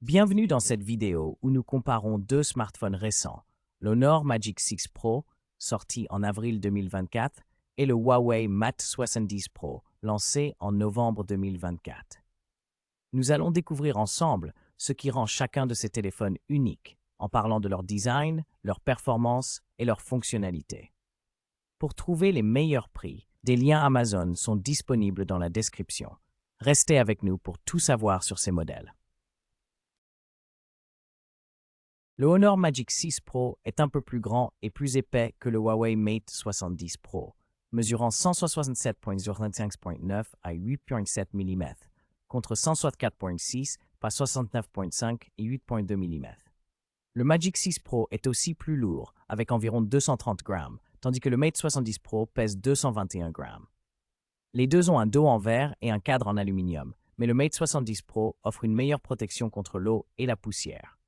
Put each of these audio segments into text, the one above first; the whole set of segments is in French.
Bienvenue dans cette vidéo où nous comparons deux smartphones récents, l'Honor Magic 6 Pro, sorti en avril 2024, et le Huawei Mate 70 Pro, lancé en novembre 2024. Nous allons découvrir ensemble ce qui rend chacun de ces téléphones unique, en parlant de leur design, leur performance et leur fonctionnalité. Pour trouver les meilleurs prix, des liens Amazon sont disponibles dans la description. Restez avec nous pour tout savoir sur ces modèles. Le Honor Magic 6 Pro est un peu plus grand et plus épais que le Huawei Mate 70 Pro, mesurant 167.025.9 à 8.7 mm, contre 164.6 par 69.5 et 8.2 mm. Le Magic 6 Pro est aussi plus lourd, avec environ 230 grammes, tandis que le Mate 70 Pro pèse 221 grammes. Les deux ont un dos en verre et un cadre en aluminium, mais le Mate 70 Pro offre une meilleure protection contre l'eau et la poussière.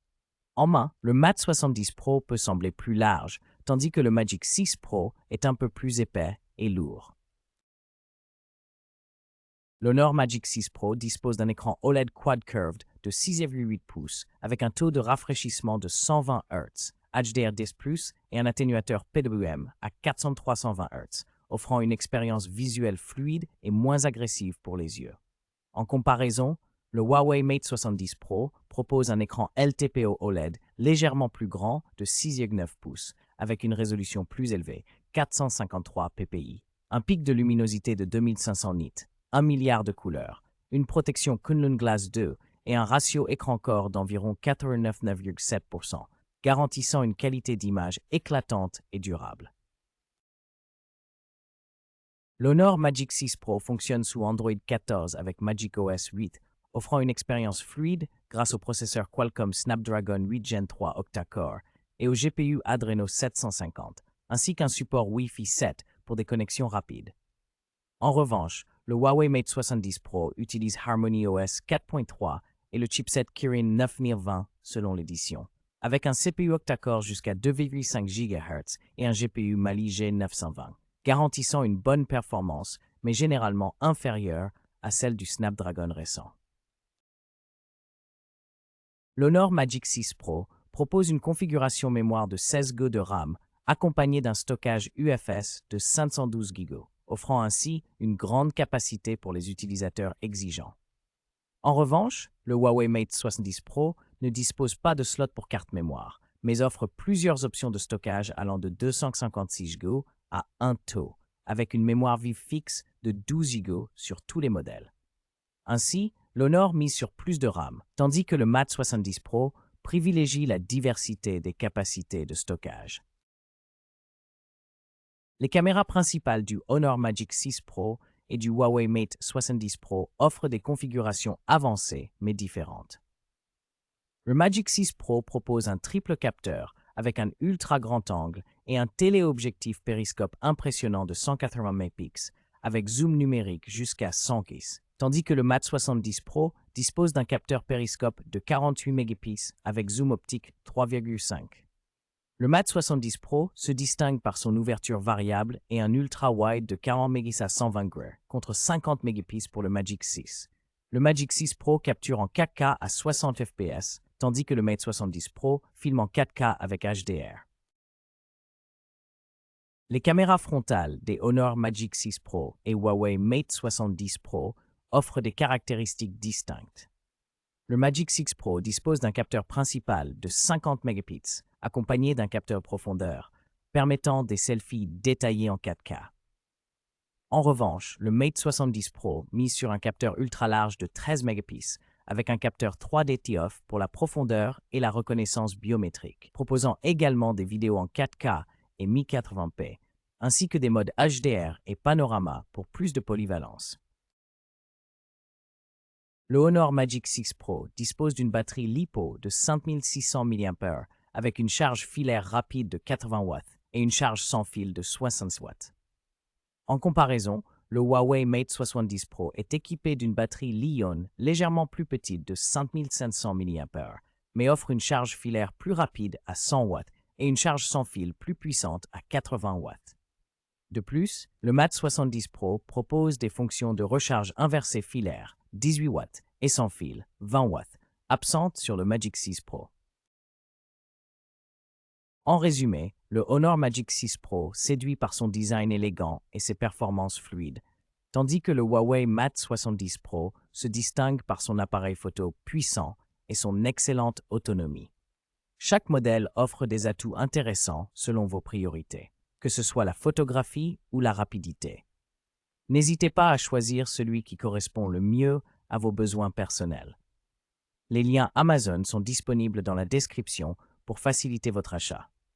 En main, le Mate 70 Pro peut sembler plus large, tandis que le Magic 6 Pro est un peu plus épais et lourd. L'Honor Magic 6 Pro dispose d'un écran OLED Quad-Curved de 6,8 pouces avec un taux de rafraîchissement de 120 Hz, HDR10+, et un atténuateur PWM à 400-320 Hz, offrant une expérience visuelle fluide et moins agressive pour les yeux. En comparaison, le Huawei Mate 70 Pro propose un écran LTPO OLED légèrement plus grand de 6,9 pouces, avec une résolution plus élevée, 453 ppi, un pic de luminosité de 2500 nits, 1 milliard de couleurs, une protection Kunlun Glass 2 et un ratio écran-corps d'environ 89,7%, garantissant une qualité d'image éclatante et durable. L'Honor Magic 6 Pro fonctionne sous Android 14 avec macOS 8, offrant une expérience fluide grâce au processeur Qualcomm Snapdragon 8 Gen 3 octa-core et au GPU Adreno 750, ainsi qu'un support Wi-Fi 7 pour des connexions rapides. En revanche, le Huawei Mate 70 Pro utilise Harmony OS 4.3 et le chipset Kirin 9020 selon l'édition, avec un CPU octa-core jusqu'à 2,5 GHz et un GPU Mali G920, garantissant une bonne performance, mais généralement inférieure à celle du Snapdragon récent. L'Honor Magic 6 Pro propose une configuration mémoire de 16 Go de RAM accompagnée d'un stockage UFS de 512 Go, offrant ainsi une grande capacité pour les utilisateurs exigeants. En revanche, le Huawei Mate 70 Pro ne dispose pas de slot pour carte mémoire, mais offre plusieurs options de stockage allant de 256 Go à 1 TB, avec une mémoire vive fixe de 12 Go sur tous les modèles. Ainsi, l'Honor mise sur plus de RAM, tandis que le Mate 70 Pro privilégie la diversité des capacités de stockage. Les caméras principales du Honor Magic 6 Pro et du Huawei Mate 70 Pro offrent des configurations avancées mais différentes. Le Magic 6 Pro propose un triple capteur avec un ultra grand angle et un téléobjectif périscope impressionnant de 180 mégapixels avec zoom numérique jusqu'à 100 x, tandis que le Mate 70 Pro dispose d'un capteur périscope de 48 mégapixels avec zoom optique 3,5. Le Mate 70 Pro se distingue par son ouverture variable et un ultra-wide de 40 mégapixels à 120 gr, contre 50 mégapixels pour le Magic 6. Le Magic 6 Pro capture en 4K à 60 fps, tandis que le Mate 70 Pro filme en 4K avec HDR. Les caméras frontales des Honor Magic 6 Pro et Huawei Mate 70 Pro offrent des caractéristiques distinctes. Le Magic 6 Pro dispose d'un capteur principal de 50 mégapixels, accompagné d'un capteur profondeur, permettant des selfies détaillés en 4K. En revanche, le Mate 70 Pro mise sur un capteur ultra large de 13 mégapixels, avec un capteur 3D ToF pour la profondeur et la reconnaissance biométrique, proposant également des vidéos en 4K et 1080p, ainsi que des modes HDR et panorama pour plus de polyvalence. Le Honor Magic 6 Pro dispose d'une batterie LiPo de 5600 mAh avec une charge filaire rapide de 80 watts et une charge sans fil de 60 watts. En comparaison, le Huawei Mate 70 Pro est équipé d'une batterie Li-ion légèrement plus petite de 5500 mAh, mais offre une charge filaire plus rapide à 100 watts et une charge sans fil plus puissante à 80 watts. De plus, le Mate 70 Pro propose des fonctions de recharge inversée filaire, 18 watts, et sans fil, 20 watts, absentes sur le Magic 6 Pro. En résumé, le Honor Magic 6 Pro séduit par son design élégant et ses performances fluides, tandis que le Huawei Mate 70 Pro se distingue par son appareil photo puissant et son excellente autonomie. Chaque modèle offre des atouts intéressants selon vos priorités, que ce soit la photographie ou la rapidité. N'hésitez pas à choisir celui qui correspond le mieux à vos besoins personnels. Les liens Amazon sont disponibles dans la description pour faciliter votre achat.